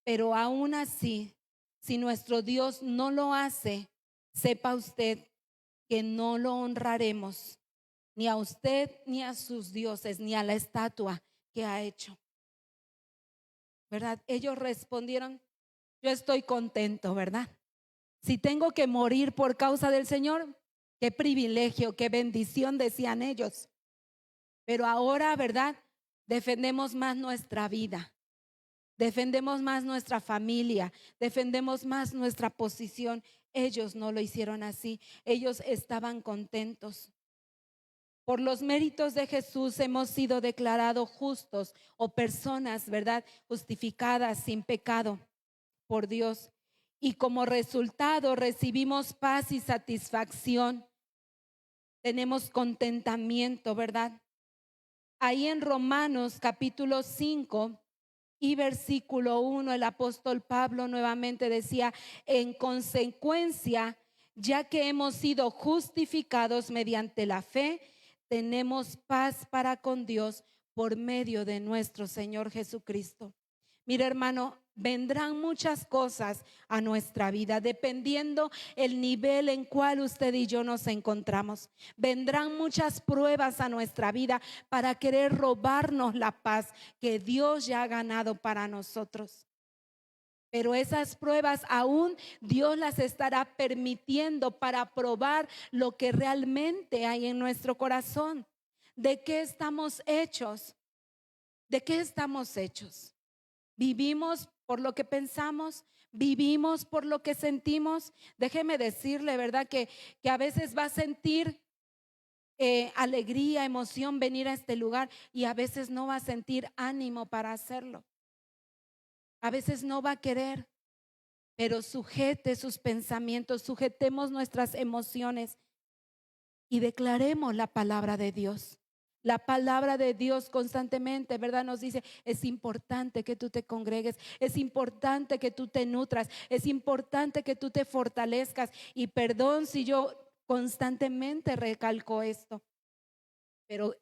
Pero aún así, si nuestro Dios no lo hace, sepa usted que no lo honraremos, ni a usted, ni a sus dioses, ni a la estatua que ha hecho. ¿Verdad? Ellos respondieron, yo estoy contento, ¿verdad? Si tengo que morir por causa del Señor, qué privilegio, qué bendición, decían ellos. Pero ahora, ¿verdad? Defendemos más nuestra vida, defendemos más nuestra familia, defendemos más nuestra posición. Ellos no lo hicieron así, ellos estaban contentos. Por los méritos de Jesús hemos sido declarados justos o personas, ¿verdad? Justificadas sin pecado por Dios. Y como resultado recibimos paz y satisfacción. Tenemos contentamiento, ¿verdad? Ahí en Romanos capítulo 5 y versículo 1, el apóstol Pablo nuevamente decía, en consecuencia, ya que hemos sido justificados mediante la fe, tenemos paz para con Dios por medio de nuestro Señor Jesucristo. Mira, hermano, vendrán muchas cosas a nuestra vida dependiendo el nivel en cual usted y yo nos encontramos. Vendrán muchas pruebas a nuestra vida para querer robarnos la paz que Dios ya ha ganado para nosotros. Pero esas pruebas aún Dios las estará permitiendo para probar lo que realmente hay en nuestro corazón. ¿De qué estamos hechos? ¿De qué estamos hechos? ¿Vivimos por lo que pensamos? ¿Vivimos por lo que sentimos? Déjeme decirle, ¿verdad? Que a veces va a sentir alegría, emoción venir a este lugar y a veces no va a sentir ánimo para hacerlo. A veces no va a querer, pero sujete sus pensamientos, sujetemos nuestras emociones y declaremos la palabra de Dios. La palabra de Dios constantemente, ¿verdad? Nos dice, es importante que tú te congregues, es importante que tú te nutras, es importante que tú te fortalezcas. Y perdón si yo constantemente recalco esto, pero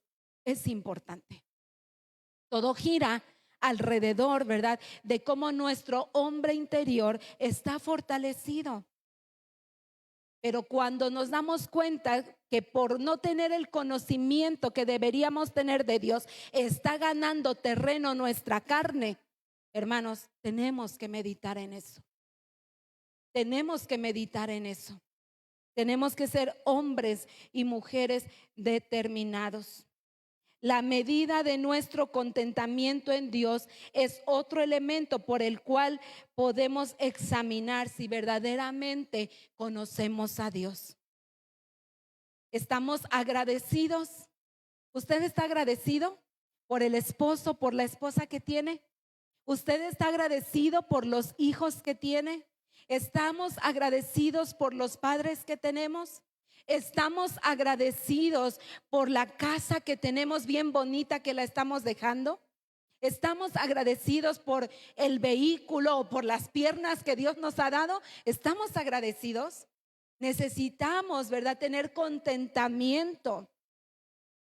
es importante. Todo gira alrededor, ¿verdad? De cómo nuestro hombre interior está fortalecido. Pero cuando nos damos cuenta que por no tener el conocimiento que deberíamos tener de Dios, está ganando terreno nuestra carne, hermanos, tenemos que meditar en eso. Tenemos que meditar en eso. Tenemos que ser hombres y mujeres determinados. La medida de nuestro contentamiento en Dios es otro elemento por el cual podemos examinar si verdaderamente conocemos a Dios. ¿Estamos agradecidos? ¿Usted está agradecido por el esposo, por la esposa que tiene? ¿Usted está agradecido por los hijos que tiene? ¿Estamos agradecidos por los padres que tenemos? ¿Estamos agradecidos por la casa que tenemos bien bonita que la estamos dejando? ¿Estamos agradecidos por el vehículo o por las piernas que Dios nos ha dado? ¿Estamos agradecidos? Necesitamos, ¿verdad?, tener contentamiento.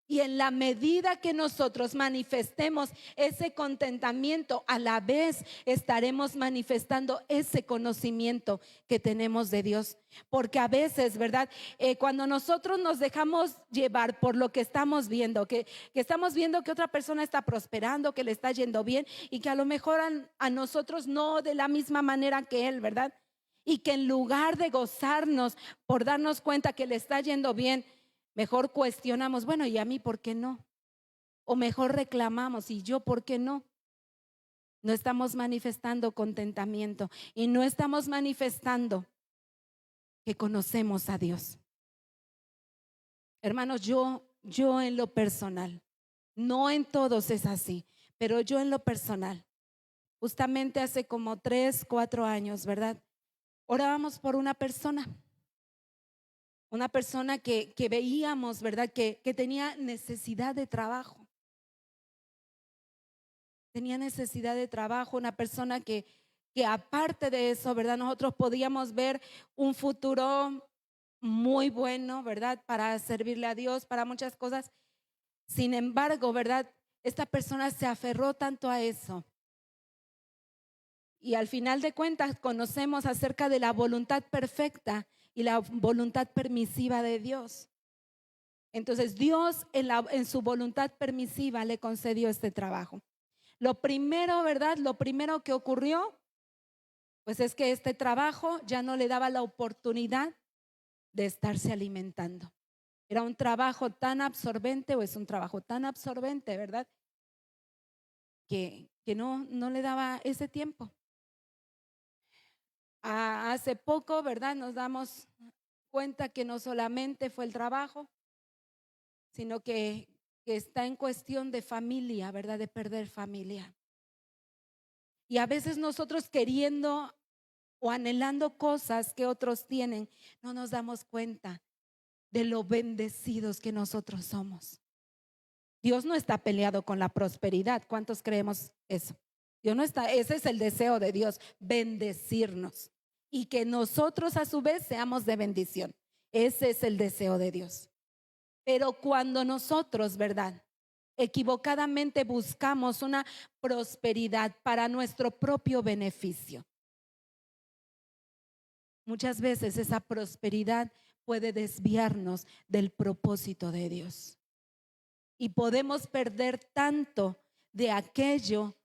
Y en la medida que nosotros manifestemos ese contentamiento, a la vez estaremos manifestando ese conocimiento que tenemos de Dios. Porque a veces, ¿verdad? Cuando nosotros nos dejamos llevar por lo que estamos viendo, que estamos viendo que otra persona está prosperando, que le está yendo bien y que a lo mejor a nosotros no de la misma manera que él, ¿verdad? Y que en lugar de gozarnos por darnos cuenta que le está yendo bien, mejor cuestionamos, bueno, ¿y a mí por qué no? O mejor reclamamos, ¿y yo por qué no? No estamos manifestando contentamiento y no estamos manifestando que conocemos a Dios. Hermanos, yo en lo personal, no en todos es así, pero yo en lo personal, justamente hace como 3, 4 años, ¿verdad? Orábamos por una persona que veíamos, ¿verdad? Que tenía necesidad de trabajo. Tenía necesidad de trabajo, una persona que aparte de eso, ¿verdad? Nosotros podíamos ver un futuro muy bueno, ¿verdad? Para servirle a Dios, para muchas cosas. Sin embargo, ¿verdad? Esta persona se aferró tanto a eso y al final de cuentas conocemos acerca de la voluntad perfecta y la voluntad permisiva de Dios. Entonces Dios en su voluntad permisiva le concedió este trabajo. Lo primero, ¿verdad? Lo primero que ocurrió, pues es que este trabajo ya no le daba la oportunidad de estarse alimentando. Era un trabajo tan absorbente, o es un trabajo tan absorbente, ¿verdad? Que no le daba ese tiempo. Hace poco, ¿verdad? Nos damos cuenta que no solamente fue el trabajo, sino que está en cuestión de familia, ¿verdad? De perder familia. Y a veces nosotros queriendo o anhelando cosas que otros tienen, no nos damos cuenta de lo bendecidos que nosotros somos. Dios no está peleado con la prosperidad. ¿Cuántos creemos eso? Dios no está, ese es el deseo de Dios, bendecirnos y que nosotros a su vez seamos de bendición. Ese es el deseo de Dios. Pero cuando nosotros, ¿verdad?, equivocadamente buscamos una prosperidad para nuestro propio beneficio, muchas veces esa prosperidad puede desviarnos del propósito de Dios y podemos perder tanto de aquello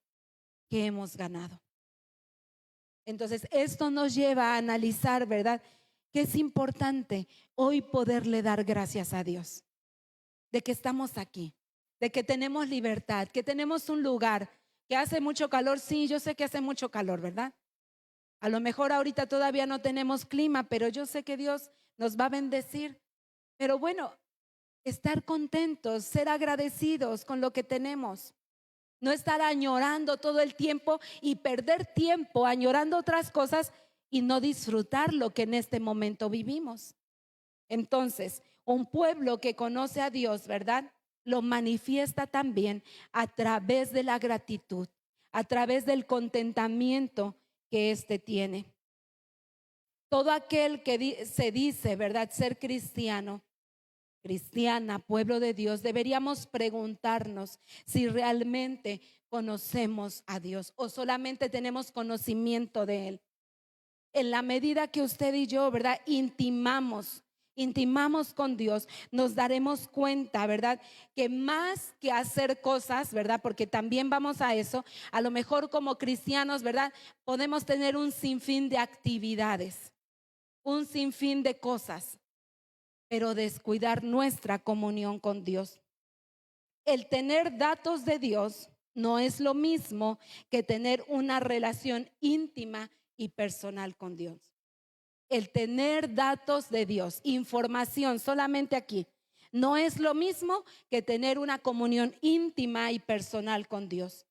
que hemos ganado. Entonces, esto nos lleva a analizar, ¿verdad?, que es importante hoy poderle dar gracias a Dios de que estamos aquí, de que tenemos libertad, que tenemos un lugar, que hace mucho calor. Sí, yo sé que hace mucho calor, ¿verdad? A lo mejor ahorita todavía no tenemos clima, pero yo sé que Dios nos va a bendecir. Pero bueno, estar contentos, ser agradecidos con lo que tenemos. No estar añorando todo el tiempo y perder tiempo añorando otras cosas y no disfrutar lo que en este momento vivimos. Entonces, un pueblo que conoce a Dios, ¿verdad?, lo manifiesta también a través de la gratitud, a través del contentamiento que éste tiene. Todo aquel que se dice, ¿verdad?, ser cristiano, cristiana, pueblo de Dios, deberíamos preguntarnos si realmente conocemos a Dios o solamente tenemos conocimiento de Él. En la medida que usted y yo, ¿verdad?, intimamos con Dios, nos daremos cuenta, ¿verdad?, que más que hacer cosas, ¿verdad?, porque también vamos a eso, a lo mejor como cristianos, ¿verdad?, podemos tener un sinfín de actividades, un sinfín de cosas, pero descuidar nuestra comunión con Dios. El tener datos de Dios no es lo mismo que tener una relación íntima y personal con Dios. El tener datos de Dios, información solamente aquí, no es lo mismo que tener una comunión íntima y personal con Dios.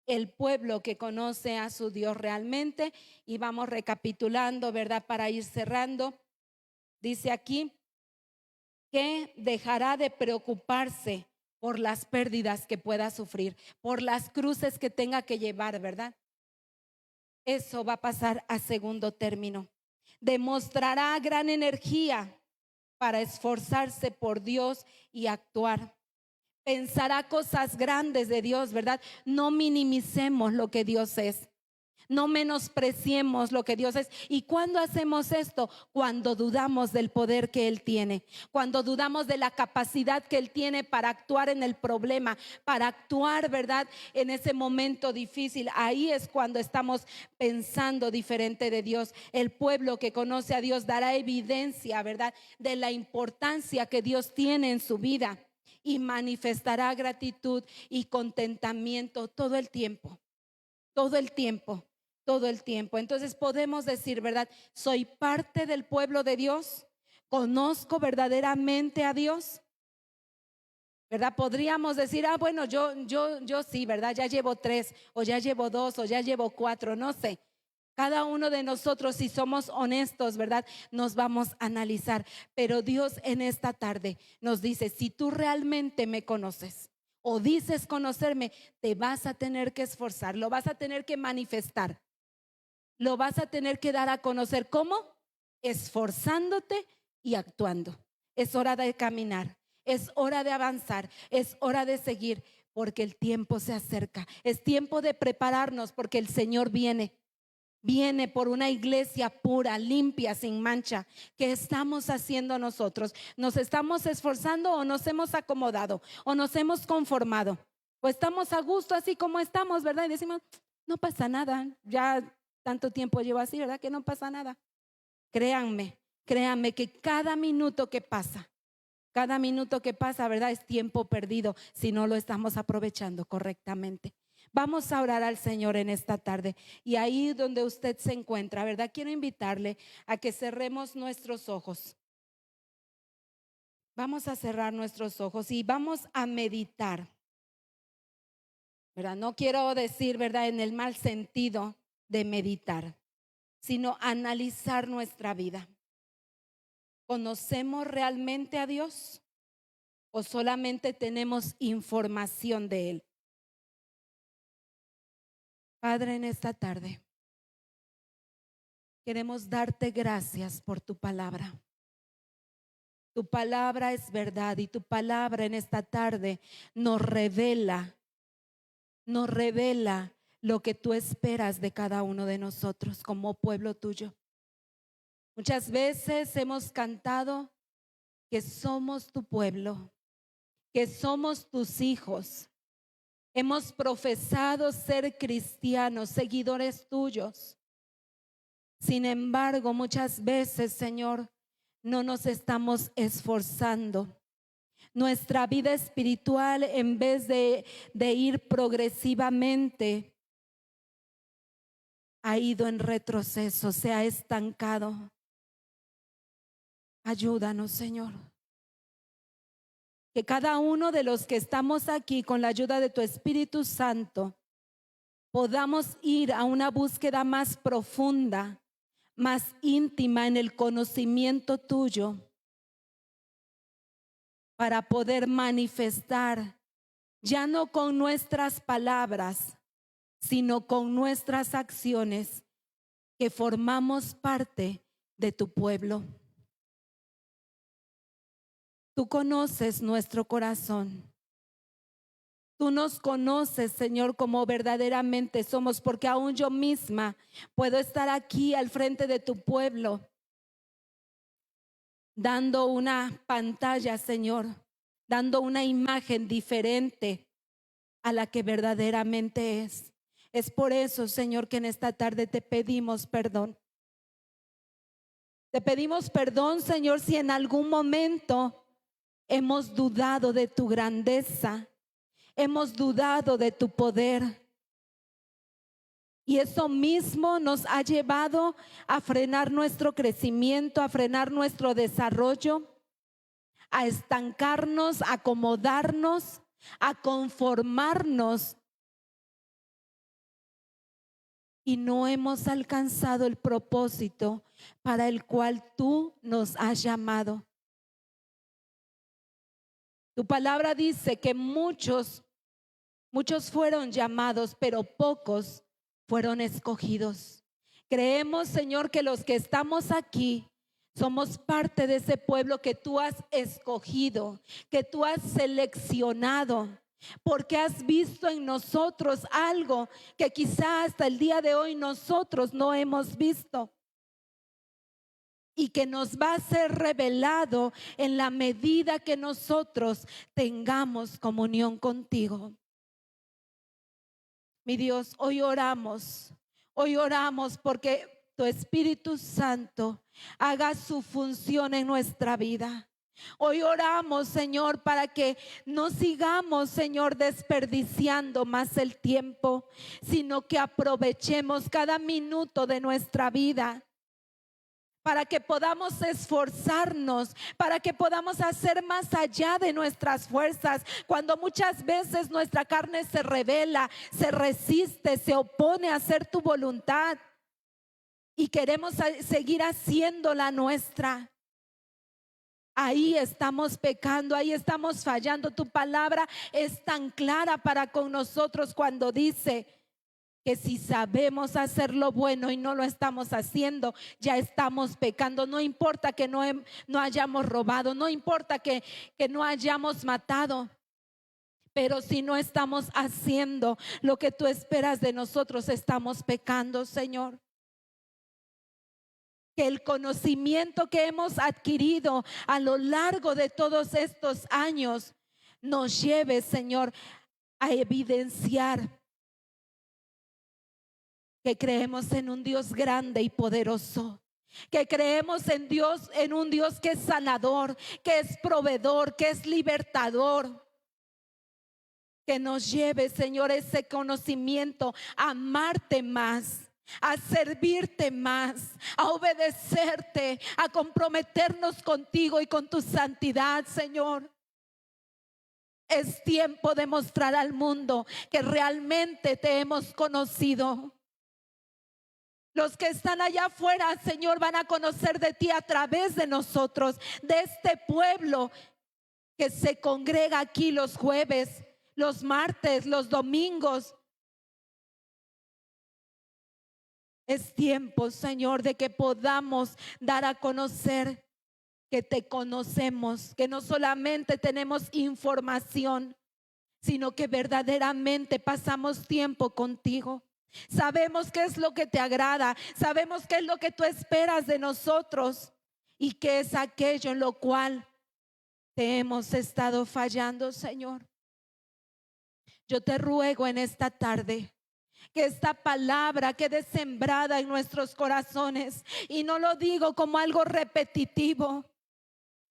El pueblo que conoce a su Dios realmente, y vamos recapitulando, ¿verdad?, para ir cerrando, dice aquí que dejará de preocuparse por las pérdidas que pueda sufrir, por las cruces que tenga que llevar, ¿verdad? Eso va a pasar a segundo término. Demostrará gran energía para esforzarse por Dios y actuar. Pensará cosas grandes de Dios, ¿verdad? No minimicemos lo que Dios es. No menospreciemos lo que Dios es. ¿Y cuándo hacemos esto? Cuando dudamos del poder que Él tiene, cuando dudamos de la capacidad que Él tiene para actuar en el problema, para actuar, ¿verdad?, en ese momento difícil. Ahí es cuando estamos pensando diferente de Dios. El pueblo que conoce a Dios dará evidencia, ¿verdad?, de la importancia que Dios tiene en su vida y manifestará gratitud y contentamiento todo el tiempo. Todo el tiempo, todo el tiempo. Entonces podemos decir, ¿verdad?, soy parte del pueblo de Dios, conozco verdaderamente a Dios, ¿verdad? Podríamos decir, bueno, yo sí, ¿verdad? Ya llevo 3, o ya llevo 2, o ya llevo 4, no sé. Cada uno de nosotros, si somos honestos, ¿verdad?, nos vamos a analizar. Pero Dios en esta tarde nos dice, si tú realmente me conoces o dices conocerme, te vas a tener que esforzar, lo vas a tener que manifestar, lo vas a tener que dar a conocer. ¿Cómo? Esforzándote y actuando. Es hora de caminar, es hora de avanzar, es hora de seguir, porque el tiempo se acerca. Es tiempo de prepararnos porque el Señor viene. viene por una iglesia pura, limpia, sin mancha. ¿Qué estamos haciendo nosotros? ¿Nos estamos esforzando o nos hemos acomodado o nos hemos conformado? O estamos a gusto así como estamos, ¿verdad? Y decimos, no pasa nada, ya tanto tiempo llevo así, ¿verdad? Que no pasa nada. Créanme que cada minuto que pasa, ¿verdad? Es tiempo perdido si no lo estamos aprovechando correctamente. Vamos a orar al Señor en esta tarde, y ahí donde usted se encuentra, ¿verdad? Quiero invitarle a que cerremos nuestros ojos. Vamos a cerrar nuestros ojos y vamos a meditar, ¿verdad? No quiero decir, ¿verdad?, en el mal sentido de meditar, sino analizar nuestra vida. ¿Conocemos realmente a Dios o solamente tenemos información de Él? Padre, en esta tarde queremos darte gracias por tu palabra. Tu palabra es verdad, y tu palabra en esta tarde nos revela lo que tú esperas de cada uno de nosotros como pueblo tuyo. Muchas veces hemos cantado que somos tu pueblo, que somos tus hijos. Hemos profesado ser cristianos, seguidores tuyos. Sin embargo, muchas veces, Señor, no nos estamos esforzando. Nuestra vida espiritual, en vez de ir progresivamente, ha ido en retroceso, se ha estancado. Ayúdanos, Señor. Que cada uno de los que estamos aquí, con la ayuda de tu Espíritu Santo, podamos ir a una búsqueda más profunda, más íntima en el conocimiento tuyo, para poder manifestar, ya no con nuestras palabras, sino con nuestras acciones, que formamos parte de tu pueblo. Tú conoces nuestro corazón. Tú nos conoces, Señor, como verdaderamente somos, porque aún yo misma puedo estar aquí al frente de tu pueblo, dando una pantalla, Señor, dando una imagen diferente a la que verdaderamente es. Es por eso, Señor, que en esta tarde te pedimos perdón. Te pedimos perdón, Señor, si en algún momento hemos dudado de tu grandeza, hemos dudado de tu poder, y eso mismo nos ha llevado a frenar nuestro crecimiento, a frenar nuestro desarrollo, a estancarnos, a acomodarnos, a conformarnos, y no hemos alcanzado el propósito para el cual tú nos has llamado. Tu palabra dice que muchos fueron llamados, pero pocos fueron escogidos. Creemos, Señor, que los que estamos aquí somos parte de ese pueblo que tú has escogido, que tú has seleccionado, porque has visto en nosotros algo que quizá hasta el día de hoy nosotros no hemos visto, y que nos va a ser revelado en la medida que nosotros tengamos comunión contigo. Mi Dios, hoy oramos porque tu Espíritu Santo haga su función en nuestra vida. Hoy oramos, Señor, para que no sigamos, Señor, desperdiciando más el tiempo, sino que aprovechemos cada minuto de nuestra vida, para que podamos esforzarnos, para que podamos hacer más allá de nuestras fuerzas, cuando muchas veces nuestra carne se rebela, se resiste, se opone a hacer tu voluntad, y queremos seguir haciendo la nuestra. Ahí estamos pecando, ahí estamos fallando. Tu palabra es tan clara para con nosotros cuando dice que si sabemos hacer lo bueno y no lo estamos haciendo, ya estamos pecando. No importa que no hayamos robado, no importa que no hayamos matado, pero si no estamos haciendo lo que tú esperas de nosotros, estamos pecando, Señor. Que el conocimiento que hemos adquirido a lo largo de todos estos años nos lleve, Señor, a evidenciar que creemos en un Dios grande y poderoso, que creemos en Dios, en un Dios que es sanador, que es proveedor, que es libertador. Que nos lleve, Señor, ese conocimiento a amarte más, a servirte más, a obedecerte, a comprometernos contigo y con tu santidad, Señor. Es tiempo de mostrar al mundo que realmente te hemos conocido. Los que están allá afuera, Señor, van a conocer de ti a través de nosotros, de este pueblo que se congrega aquí los jueves, los martes, los domingos. Es tiempo, Señor, de que podamos dar a conocer que te conocemos, que no solamente tenemos información, sino que verdaderamente pasamos tiempo contigo. Sabemos qué es lo que te agrada, sabemos qué es lo que tú esperas de nosotros y qué es aquello en lo cual te hemos estado fallando, Señor. Yo te ruego en esta tarde que esta palabra quede sembrada en nuestros corazones, y no lo digo como algo repetitivo.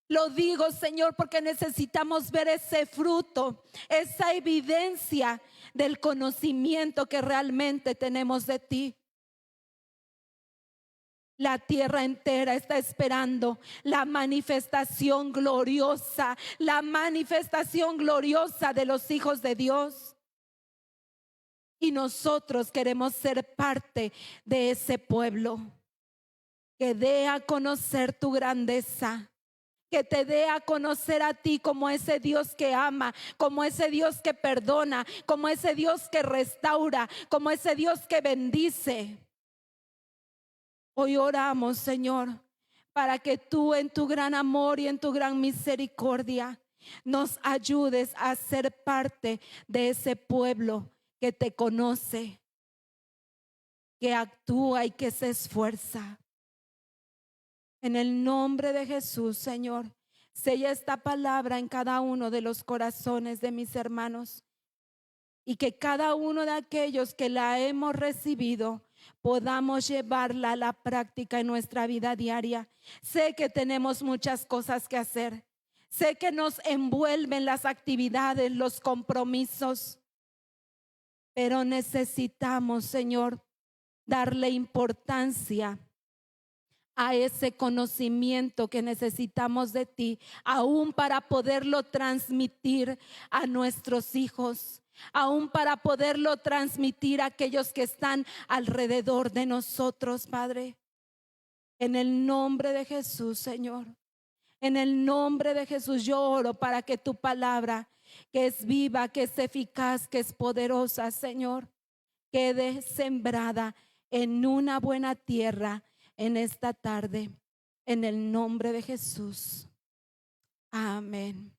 Lo digo, Señor, porque necesitamos ver ese fruto, esa evidencia del conocimiento que realmente tenemos de ti. La tierra entera está esperando la manifestación gloriosa, de los hijos de Dios. Y nosotros queremos ser parte de ese pueblo que dé a conocer tu grandeza, que te dé a conocer a ti como ese Dios que ama, como ese Dios que perdona, como ese Dios que restaura, como ese Dios que bendice. Hoy oramos, Señor, para que tú en tu gran amor y en tu gran misericordia nos ayudes a ser parte de ese pueblo que te conoce, que actúa y que se esfuerza. En el nombre de Jesús, Señor, sella esta palabra en cada uno de los corazones de mis hermanos, y que cada uno de aquellos que la hemos recibido podamos llevarla a la práctica en nuestra vida diaria. Sé que tenemos muchas cosas que hacer. Sé que nos envuelven las actividades, los compromisos, pero necesitamos, Señor, darle importancia a ese conocimiento que necesitamos de ti, aún para poderlo transmitir a nuestros hijos, aún para poderlo transmitir a aquellos que están alrededor de nosotros, Padre. En el nombre de Jesús, Señor, en el nombre de Jesús, yo oro para que tu palabra, que es viva, que es eficaz, que es poderosa, Señor, quede sembrada en una buena tierra en esta tarde, en el nombre de Jesús. Amén.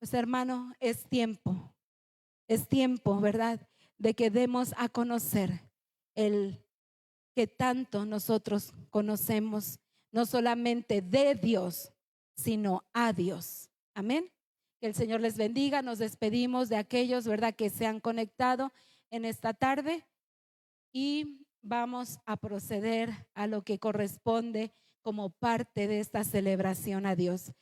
Pues hermano, es tiempo, ¿verdad?, de que demos a conocer el que tanto nosotros conocemos, no solamente de Dios, sino a Dios. Amén. Que el Señor les bendiga. Nos despedimos de aquellos, ¿verdad?, que se han conectado en esta tarde, y vamos a proceder a lo que corresponde como parte de esta celebración a Dios.